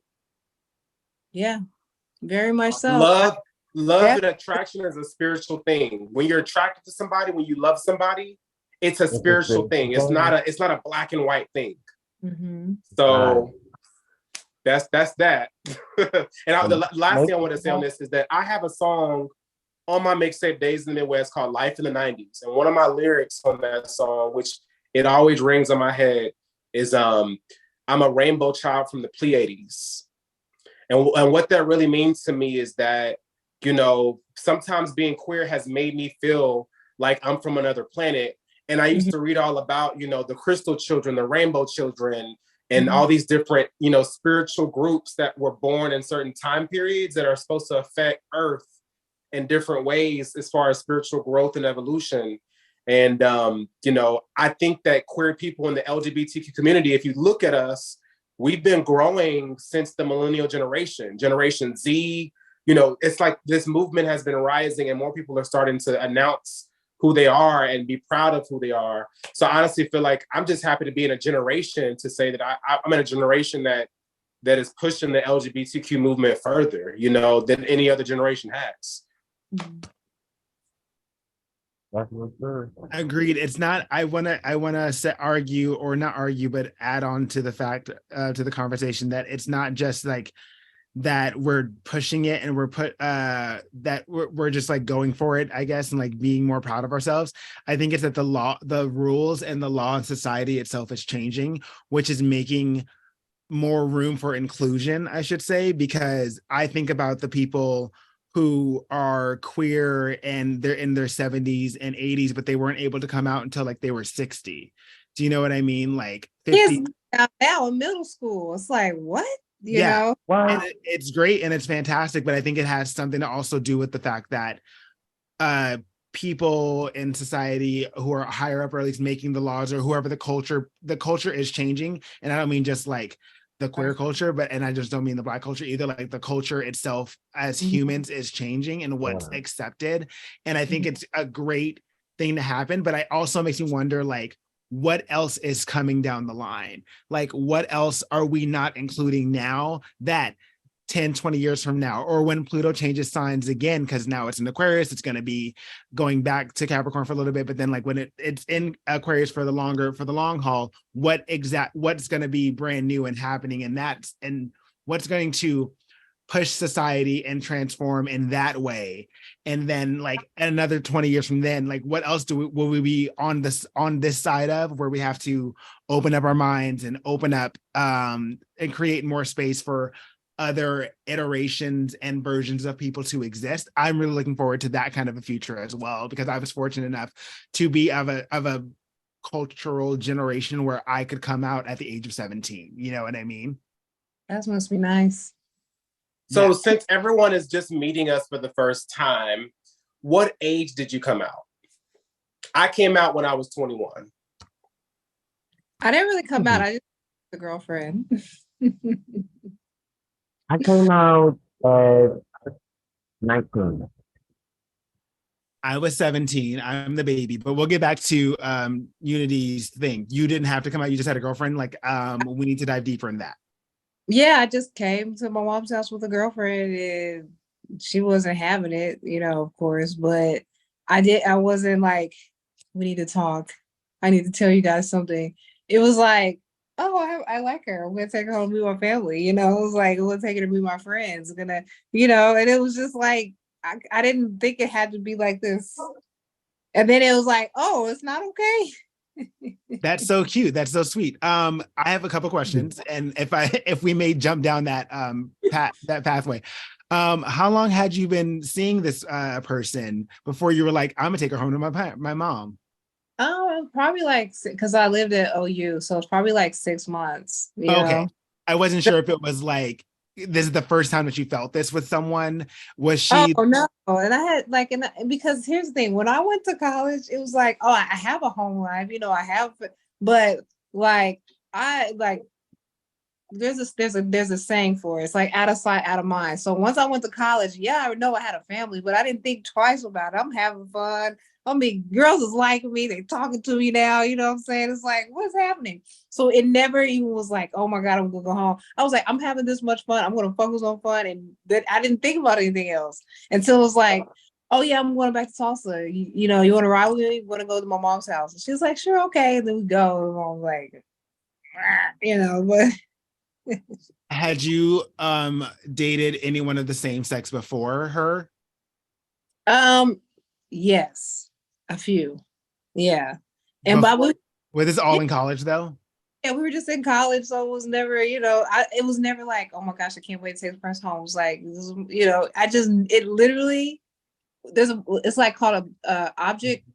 S3: Yeah, very much so.
S1: Love and attraction is a spiritual thing. When you're attracted to somebody, when you love somebody, it's a spiritual thing. It's not a black and white thing.
S3: Mm-hmm.
S1: So that's that. And the last thing I want to say on this is that I have a song on my mixtape Days in the Midwest called Life in the 90s. And one of my lyrics on that song, which it always rings on my head, is I'm a rainbow child from the Pleiades. And what that really means to me is that, you know, sometimes being queer has made me feel like I'm from another planet. And I used to read all about, you know, the crystal children, the rainbow children, and all these different, you know, spiritual groups that were born in certain time periods that are supposed to affect Earth in different ways as far as spiritual growth and evolution. And, you know, I think that queer people in the LGBTQ community, if you look at us, we've been growing since the millennial generation, Generation Z. You know, it's like this movement has been rising and more people are starting to announce who they are and be proud of who they are. So I honestly feel like I'm just happy to be in a generation to say that I'm in a generation that is pushing the LGBTQ movement further, you know, than any other generation has.
S4: Agreed. It's not, I wanna argue, or not argue, but add on to the fact, to the conversation, that it's not just like that we're pushing it and that we're just like going for it, I guess, and like being more proud of ourselves. I think it's that the rules and the law and society itself is changing, which is making more room for inclusion, I should say, because I think about the people who are queer and they're in their 70s and 80s, but they weren't able to come out until like they were 60. Do you know what I mean? Like 50.
S3: Yes, now in middle school. It's like, what? You know?
S4: And it's great and it's fantastic, but I think it has something to also do with the fact that people in society who are higher up, or at least making the laws, or whoever the culture is changing. And I don't mean just like the queer culture, and I just don't mean the Black culture either. Like the culture itself as humans is changing and what's accepted. And I think it's a great thing to happen, but it also makes me wonder, like, what else is coming down the line? Like, what else are we not including now that 10, 20 years from now, or when Pluto changes signs again, because now it's in Aquarius, it's going to be going back to Capricorn for a little bit, but then like when it's in Aquarius for the long haul, what's going to be brand new and happening, and what's going to push society and transform in that way. And then like another 20 years from then, like what else will we be on this side of, where we have to open up our minds and open up and create more space for other iterations and versions of people to exist. I'm really looking forward to that kind of a future as well, because I was fortunate enough to be of a cultural generation where I could come out at the age of 17. You know what I mean?
S3: That must be nice.
S1: So since everyone is just meeting us for the first time, what age did you come out? I came out when I was 21.
S3: I didn't really come out. I just had a girlfriend.
S2: I came out at 19.
S4: I was 17. I'm the baby, but we'll get back to Unity's thing. You didn't have to come out. You just had a girlfriend. Like, we need to dive deeper in that.
S3: Yeah, I just came to my mom's house with a girlfriend and she wasn't having it, you know, of course, but I wasn't like, we need to talk. I need to tell you guys something. It was like, oh, I like her. I'm gonna take her home to be my family. You know, it was like, I'm gonna take her to be my friends. I'm gonna, you know, and it was just like, I didn't think it had to be like this. And then it was like, oh, it's not okay.
S4: That's so cute. That's so sweet. I have a couple questions, and if we may jump down that pathway. How long had you been seeing this person before you were like, I'm gonna take her home to my mom?
S3: Oh, probably like, because I lived at OU, so it's probably like 6 months. You
S4: Okay.
S3: know?
S4: I wasn't sure if it was like, this is the first time that you felt this with someone. Was she?
S3: Oh no. And I had like, because here's the thing, when I went to college, it was like, oh, I have a home life, you know, but like, there's a saying for it. It's like out of sight, out of mind. So once I went to college, yeah, I know I had a family, but I didn't think twice about it. I'm having fun. I mean, girls is liking me. They talking to me now. You know what I'm saying? It's like, what's happening? So it never even was like, oh my God, I'm gonna go home. I was like, I'm having this much fun. I'm gonna focus on fun, and that I didn't think about anything else until it was like, oh yeah, I'm going back to Tulsa. You know, you want to ride with me? You want to go to my mom's house? And she was like, sure, okay. And then we go. And I was like, you know, but.
S4: Had you dated anyone of the same sex before her?
S3: Yes, a few. Yeah. And
S4: Was this all in college though?
S3: yeah, we were just in college, so it was never, it was never like, oh my gosh, I can't wait to take the person home. It was like, it literally, it's like called a object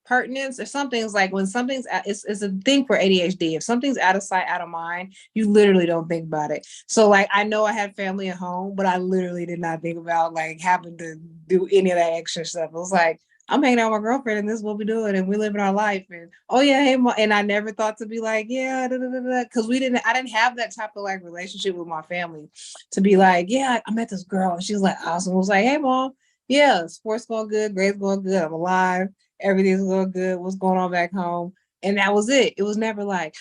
S3: pertinence or something. It's like when something's it's a thing for ADHD. If something's out of sight, out of mind, you literally don't think about it. So like, I know I had family at home, but I literally did not think about like having to do any of that extra stuff. It was like, I'm hanging out with my girlfriend and this is what we're doing and we're living our life. And oh yeah, hey, and I never thought to be like, yeah, because I didn't have that type of like relationship with my family to be like, yeah, I met this girl and she was like awesome. I was like, hey mom, yeah, sports going good, grades going good, I'm alive, everything's going good, what's going on back home. And that was it. It was never like,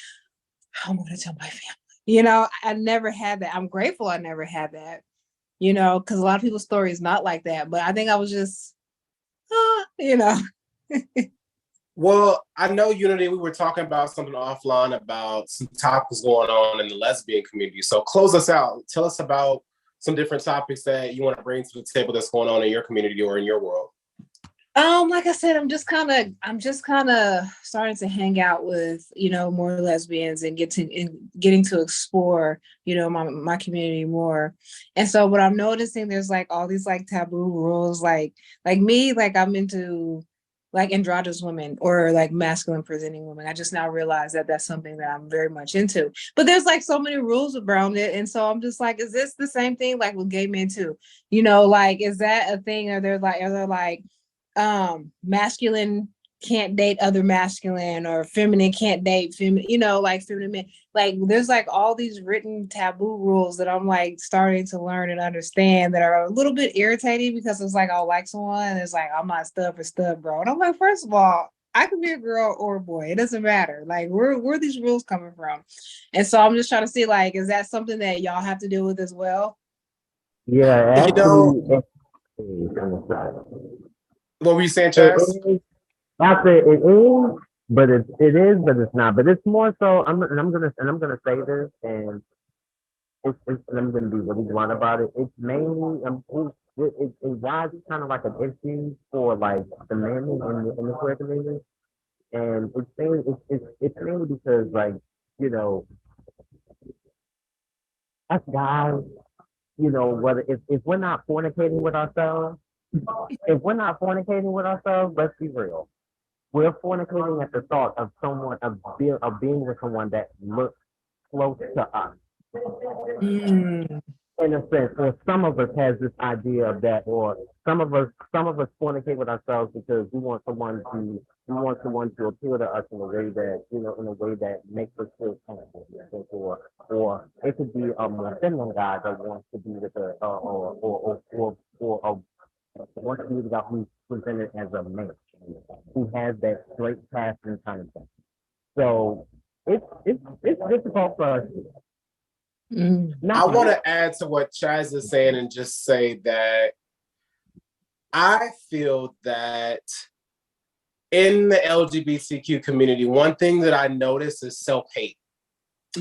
S3: I'm gonna tell my family. I never had that. I'm grateful I never had that, because a lot of people's story is not like that. But I think I was just
S1: Well, I know, Unity, we were talking about something offline about some topics going on in the lesbian community. So close us out. Tell us about some different topics that you want to bring to the table that's going on in your community or in your world.
S3: Like I said, I'm just kind of starting to hang out with, more lesbians and getting to explore, my community more. And so what I'm noticing, there's like all these like taboo rules, like me, like I'm into like androgynous women or like masculine presenting women. I just now realized that that's something that I'm very much into, but there's like so many rules around it. And so I'm just like, is this the same thing like with gay men too? Like, is that a thing? Are there like masculine can't date other masculine or feminine can't date feminine, like feminine men. Like there's like all these written taboo rules that I'm like starting to learn and understand that are a little bit irritating because it's like I'll like someone and it's like I'm not stud for stud, bro. And I'm like, first of all, I could be a girl or a boy. It doesn't matter. Like where are these rules coming from? And so I'm just trying to see like, is that something that y'all have to deal with as well?
S2: Yeah, actually,
S1: What were you saying,
S2: it
S1: Chaz?
S2: is. I say it is, but it is, but it's not. But it's more so. I'm gonna say this, and and I'm gonna be really blunt about it. It's mainly why it's kind of like an issue for like the men in the queer community, and it's mainly because like us guys, whether if we're not fornicating with ourselves, let's be real. We're fornicating at the thought of being with someone that looks close to us. In a sense, or some of us has this idea of that, or some of us fornicate with ourselves because we want someone to appeal to us in a way that makes us feel comfortable, or it could be a more feminine guy that wants to be with wants to be with a guy who's presented as a man, who has that straight passion kind of thing. So it's difficult for us.
S1: I want to add to what Chaz is saying and just say that I feel that in the LGBTQ community, one thing that I notice is self-hate.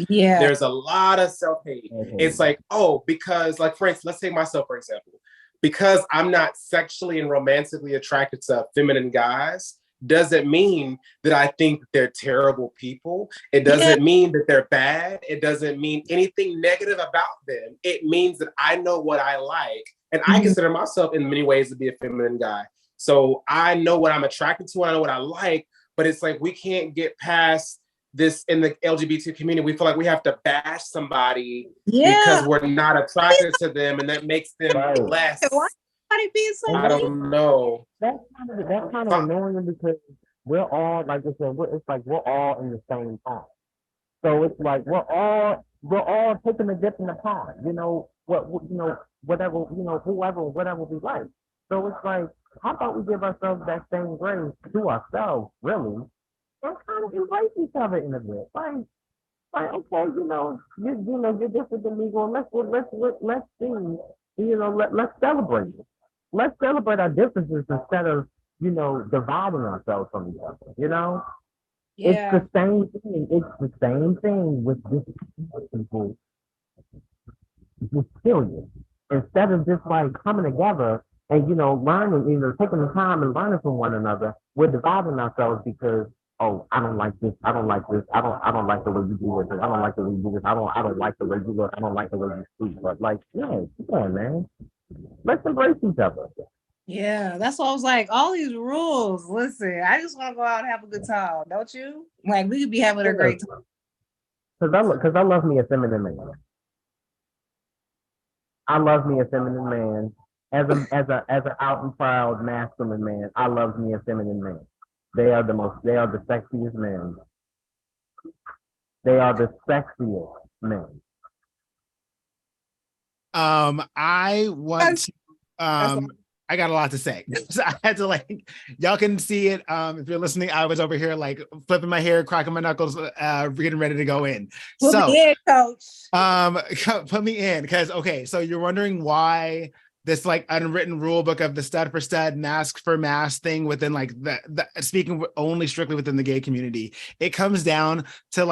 S3: Yeah.
S1: There's a lot of self-hate. Mm-hmm. It's like, because like, for instance, let's take myself, for example. Because I'm not sexually and romantically attracted to feminine guys, doesn't mean that I think they're terrible people. It doesn't mean that they're bad. It doesn't mean anything negative about them. It means that I know what I like. And I consider myself in many ways to be a feminine guy. So I know what I'm attracted to. I know what I like. But it's like we can't get past this in the LGBT community. We feel like we have to bash somebody because we're not attracted to them. And that makes them less. I don't know.
S2: That's kind of annoying because we're all, like I said, we're all in the same pond. So it's like we're all taking a dip in the pond. Whatever we like. So it's like, how about we give ourselves that same grace to ourselves, really, and kind of embrace each other in a bit. Like okay, you're different than me. Well, let's see. Let's celebrate it. Let's celebrate our differences instead of, dividing ourselves from each other, Yeah. It's the same thing. It's the same thing with this people with children. Instead of just like coming together and learning, taking the time and learning from one another. We're dividing ourselves because, oh, I don't like this, I don't like this, I don't like the way you do this, I don't like the way you do this, I don't like the way you look, I don't like the way you speak. But like, yeah, man, let's embrace each other.
S3: Yeah, that's why I was like, all these rules. Listen, I just want to go out and have a good time, don't you? Like, we could be having a great time.
S2: Because I love me a feminine man. I love me a feminine man. As an out and proud masculine man, I love me a feminine man. They are the sexiest men. They are the sexiest men.
S4: I want to, I got a lot to say. So I had to y'all can see it. If you're listening, I was over here flipping my hair, cracking my knuckles, getting ready to go in.
S3: Put me in, coach.
S4: Put me in, because okay, so you're wondering why this unwritten rule book of the stud for stud, mask for mask thing within the speaking only strictly within the gay community. It comes down to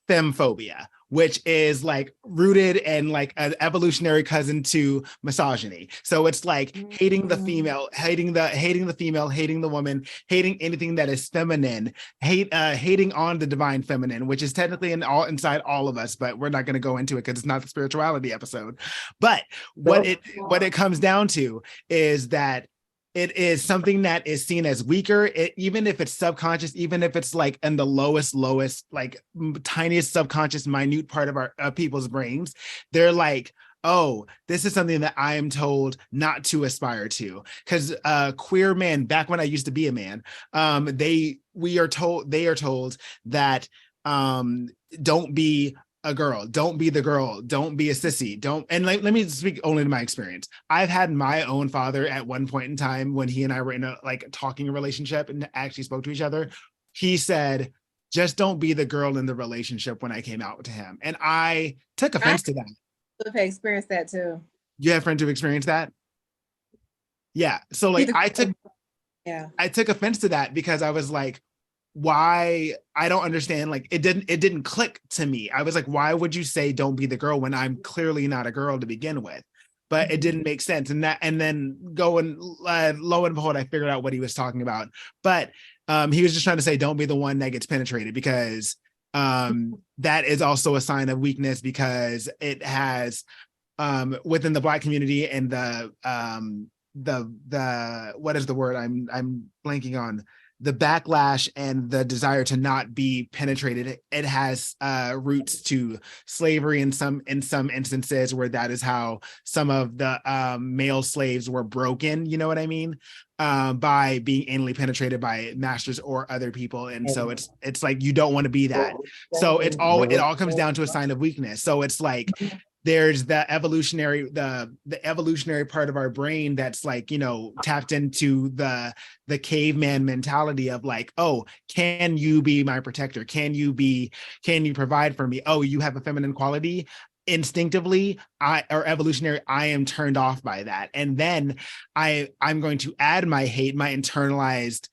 S4: femphobia, which is rooted in an evolutionary cousin to misogyny. So it's hating the female, hating the woman, hating anything that is feminine, hating on the divine feminine, which is technically inside all of us, but we're not going to go into it because it's not the spirituality episode. But what it comes down to is that it is something that is seen as weaker, even if it's subconscious, even if it's in the lowest, tiniest subconscious, minute part of our people's brains. They're oh, this is something that I am told not to aspire to. Because queer men, back when I used to be a man, they are told that don't be a girl, don't be the girl, don't be a sissy, let me speak only to my experience. I've had my own father at one point in time when he and I were in a talking relationship and actually spoke to each other. He said, just don't be the girl in the relationship when I came out to him. And I took offense to that.
S3: I've experienced that too.
S4: You have friends who experienced that? Yeah. So I took offense to that because I was why? I don't understand. It didn't click to me. I was why would you say don't be the girl when I'm clearly not a girl to begin with? But it didn't make sense. And then lo and behold, I figured out what he was talking about. But he was just trying to say don't be the one that gets penetrated, because that is also a sign of weakness, because it has within the Black community and the what is the word I'm blanking on, the backlash and the desire to not be penetrated. It has roots to slavery in some instances, where that is how some of the male slaves were broken, you know what I mean, by being anally penetrated by masters or other people. And so it's you don't want to be that. So it all comes down to a sign of weakness. So it's there's the evolutionary part of our brain that's tapped into the caveman mentality of oh, can you be my protector? Can you provide for me? Oh, you have a feminine quality. Instinctively, I am turned off by that. And then I'm going to add my hate, my internalized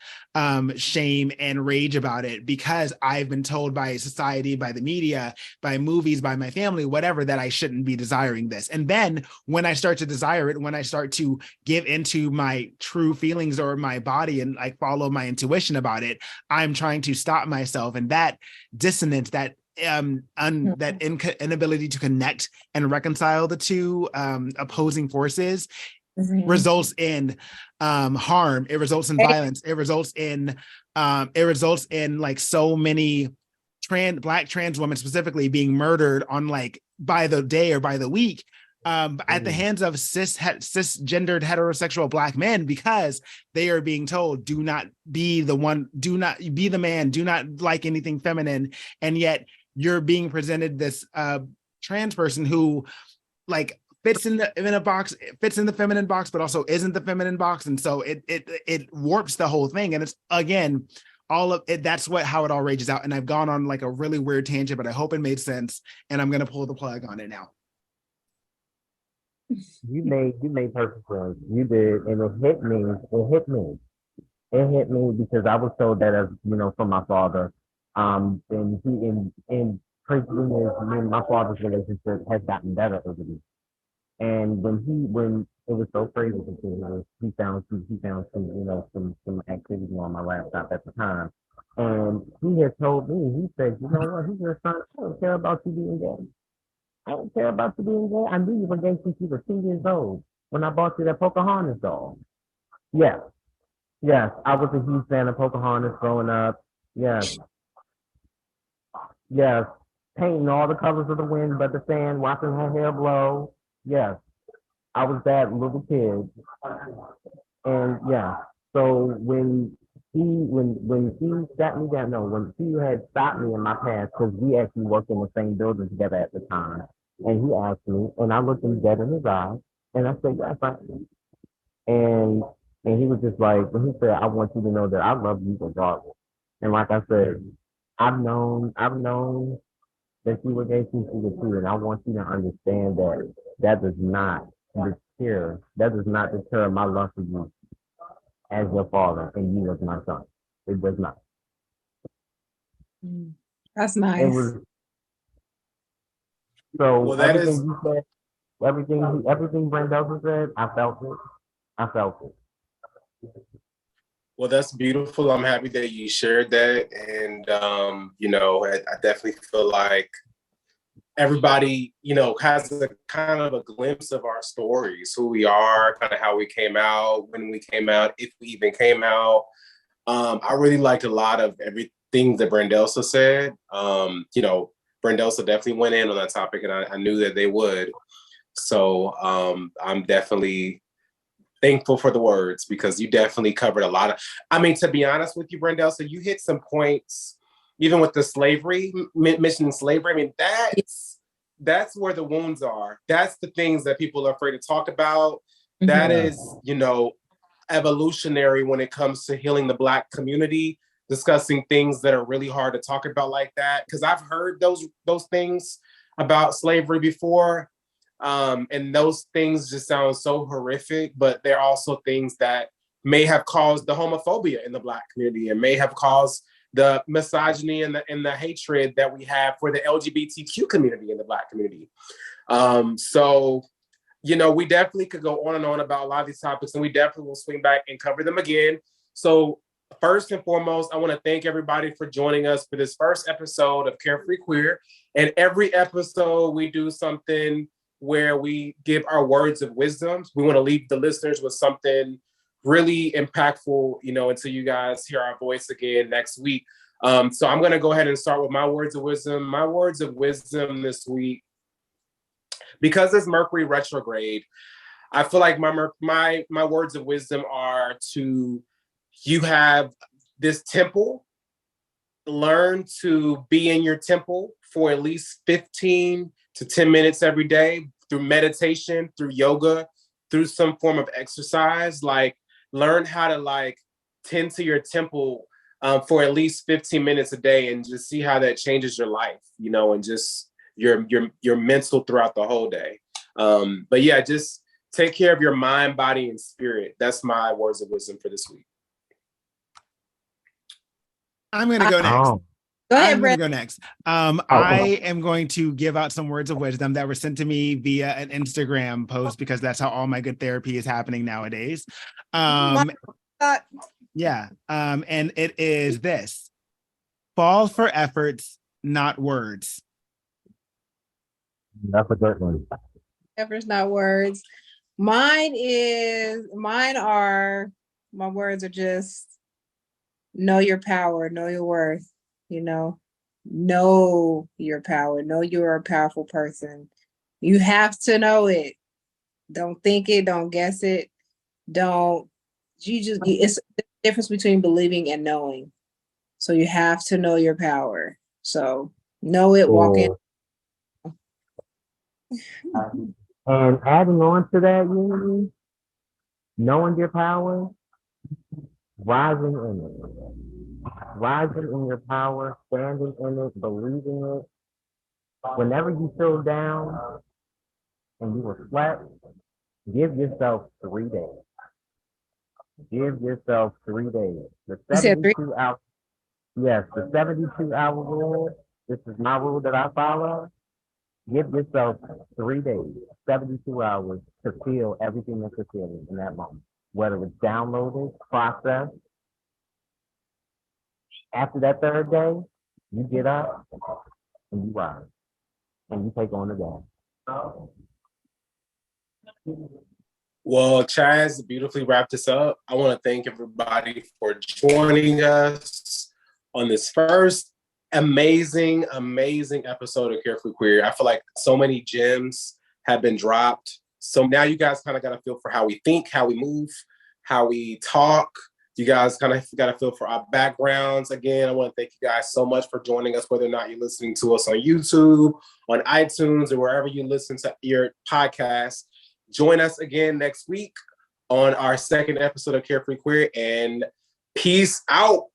S4: shame and rage about it, because I've been told by society, by the media, by movies, by my family, whatever, that I shouldn't be desiring this. And then when I start to desire it, when I start to give into my true feelings or my body and follow my intuition about it, I'm trying to stop myself. And that dissonance, that inability to connect and reconcile the two opposing forces results in harm. It results in violence. It results in so many Black trans women specifically being murdered on by the day or by the week at the hands of cisgendered heterosexual Black men, because they are being told, do not be the one, do not be the man, do not like anything feminine. And yet you're being presented this trans person who fits in the box, fits in the feminine box, but also isn't the feminine box. And so it warps the whole thing. And it's, again, all of it, that's how it all rages out. And I've gone on a really weird tangent, but I hope it made sense. And I'm going to pull the plug on it now.
S2: You made perfect sense. You did. And it hit me because I was told that, as from my father. And principally, me and my father's relationship has gotten better over the years. And when It was so crazy because he found some activity on my laptop at the time. And he had told me, he said, you know what, he just said, I don't care about you being gay. I don't care about you being gay. I knew you were gay since you were 2 years old when I bought you that Pocahontas doll. Yes, yes, I was a huge fan of Pocahontas growing up. Yes, yes, painting all the colors of the wind but the sand, watching her hair blow. Yes, I was that little kid. And yeah, so when he sat me down, no, when he had stopped me in my past, because we actually worked in the same building together at the time, and he asked me, and I looked him dead in his eyes, and I said, yes, I am. And and he was just like, when he said, I want you to know that I love you regardless. And like I said, I've known that you were gay since you were two, and I want you to understand that that does not deter my love for you as your father and you as my son. It does not.
S3: That's
S2: It
S3: nice.
S2: was so
S1: Well, that
S2: everything
S1: is
S2: you said, everything BrandElsa said, I felt it. I felt it.
S1: Well, that's beautiful. I'm happy that you shared that. And, I definitely feel like everybody, has a kind of a glimpse of our stories, who we are, kind of how we came out, when we came out, if we even came out. I really liked a lot of everything that BrandElsa said. BrandElsa definitely went in on that topic, and I knew that they would. So I'm definitely thankful for the words, because you definitely covered a lot of, to be honest with you, BrandElsa, you hit some points, even with the slavery, mentioning slavery. That's where the wounds are. That's the things that people are afraid to talk about.
S3: Mhm.
S1: That is, evolutionary when it comes to healing the Black community, discussing things that are really hard to talk about like that. Because I've heard those things about slavery before. And those things just sound so horrific, but they're also things that may have caused the homophobia in the Black community, and may have caused the misogyny and the hatred that we have for the LGBTQ community in the Black community. So we definitely could go on and on about a lot of these topics, and we definitely will swing back and cover them again. So first and foremost, I want to thank everybody for joining us for this first episode of Carefree Queer. And every episode we do something where we give our words of wisdom. We want to leave the listeners with something really impactful, until you guys hear our voice again next week. So I'm going to go ahead and start with my words of wisdom. My words of wisdom this week, because it's Mercury retrograde, I feel like my words of wisdom are to, you have this temple, learn to be in your temple for at least 15 to 10 minutes every day, through meditation, through yoga, through some form of exercise. Like, learn how to tend to your temple for at least 15 minutes a day, and just see how that changes your life, and just your mental throughout the whole day. But yeah, just take care of your mind, body, and spirit. That's my words of wisdom for this week.
S4: I'm going to go next.
S3: Go ahead,
S4: I'm going to
S3: Brett.
S4: go next. I am going to give out some words of wisdom that were sent to me via an Instagram post, because that's how all my good therapy is happening nowadays. Yeah. And it is this: fall for efforts, not words.
S2: That's a good one.
S3: Efforts, not words. My words are just know your power, know your worth, know your power, know you're a powerful person. You have to know it. Don't think it, don't guess it. It's the difference between believing and knowing. So you have to know your power. So know it, walk in.
S2: And adding on to that, Unity, knowing your power, rising in it. Rising in your power, standing in it, believing it. Whenever you feel down and you reflect, give yourself 3 days. Give yourself 3 days. The 72 hours. Yes, the 72-hour rule. This is my rule that I follow. Give yourself 3 days, 72 hours to feel everything that you're feeling in that moment, whether it's downloaded, processed. After that third day, you get up and you rise and you take on the day.
S1: Well, Chaz beautifully wrapped this up. I want to thank everybody for joining us on this first amazing episode of Carefree Queer. I feel like so many gems have been dropped. So now you guys kind of got a feel for how we think, how we move, how we talk. You guys kind of got a feel for our backgrounds. Again, I want to thank you guys so much for joining us, whether or not you're listening to us on YouTube, on iTunes, or wherever you listen to your podcast. Join us again next week on our second episode of Carefree Queer, and peace out.